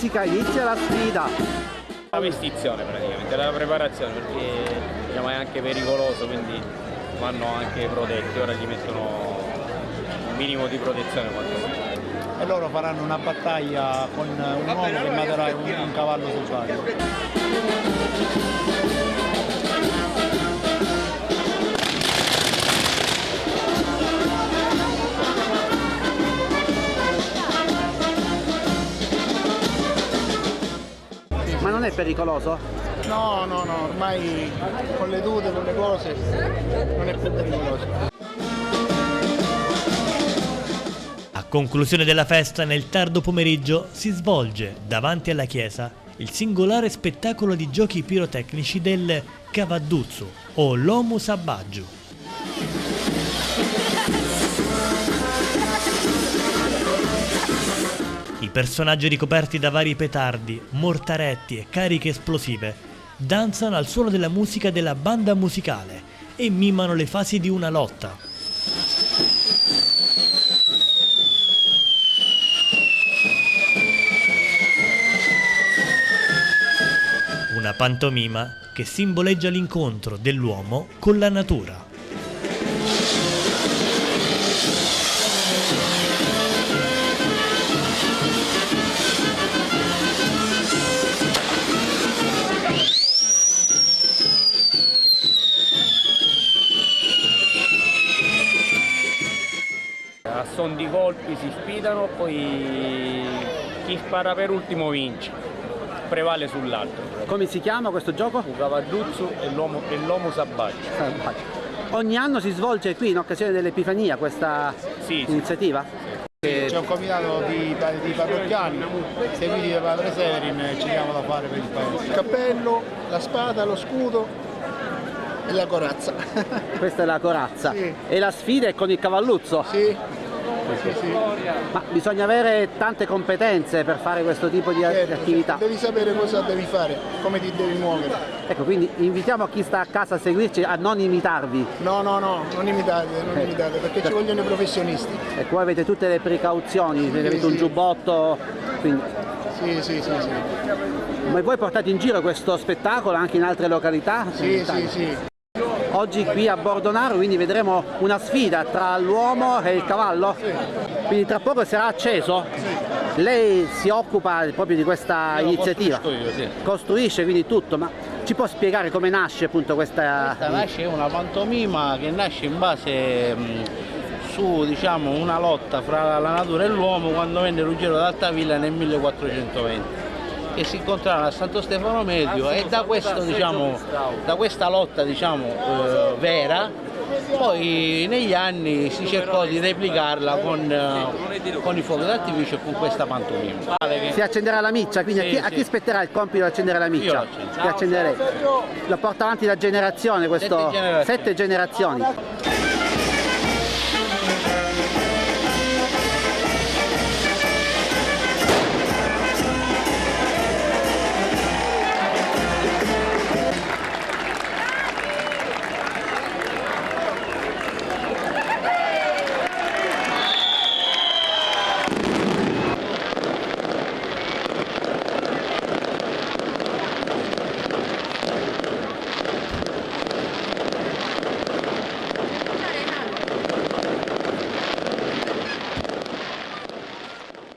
musica, inizia la sfida. La vestizione praticamente, la preparazione, perché diciamo, è anche pericoloso, quindi vanno anche protetti, ora gli mettono un minimo di protezione quantomeno. E loro faranno una battaglia con un uomo che materà un cavallo selvaggio. Ma non è pericoloso? No, ormai con le tute, con le cose, non è più pericoloso. A conclusione della festa, nel tardo pomeriggio, si svolge, davanti alla chiesa, il singolare spettacolo di giochi pirotecnici del Cavadduzzo o l'Omu Sabaggiu. I personaggi ricoperti da vari petardi, mortaretti e cariche esplosive danzano al suono della musica della banda musicale e mimano le fasi di una lotta. Una pantomima che simboleggia l'incontro dell'uomo con la natura. A son di colpi si sfidano, poi chi spara per ultimo vince, prevale sull'altro. Come si chiama questo gioco? Il Cavadduzzo e l'Omu Sabaggiu. Ogni anno si svolge qui in occasione dell'Epifania questa iniziativa? C'è un comitato di parrocchiani seguiti da Padre Severin e ci diamo da fare per il paese. Il cappello, la spada, lo scudo e la corazza. Questa è la corazza. Sì. E la sfida è con il cavalluzzo? Sì. Ma bisogna avere tante competenze per fare questo tipo di attività. Devi sapere cosa devi fare, come ti devi muovere. Ecco, quindi invitiamo chi sta a casa a seguirci a non imitarvi. No, non imitate, perché ci vogliono i professionisti. E qua avete tutte le precauzioni, avete un giubbotto, quindi... Sì. Ma voi portate in giro questo spettacolo anche in altre località? Sì. Oggi qui a Bordonaro quindi vedremo una sfida tra l'uomo e il cavallo? Sì. Quindi tra poco sarà acceso? Sì. Lei si occupa proprio di questa iniziativa? Costruisce quindi tutto, ma ci può spiegare come nasce appunto questa... Questa nasce una pantomima che nasce in base su diciamo una lotta fra la natura e l'uomo quando venne Ruggero d'Altavilla nel 1420. Che si incontrarono a Santo Stefano Medio e da questo da questa lotta vera poi negli anni si cercò di replicarla con i fuochi d'artificio e con questa pantomima. Si accenderà la miccia, quindi a chi spetterà il compito di accendere la miccia? Io Lo porta avanti da generazione questo? 7 generazioni.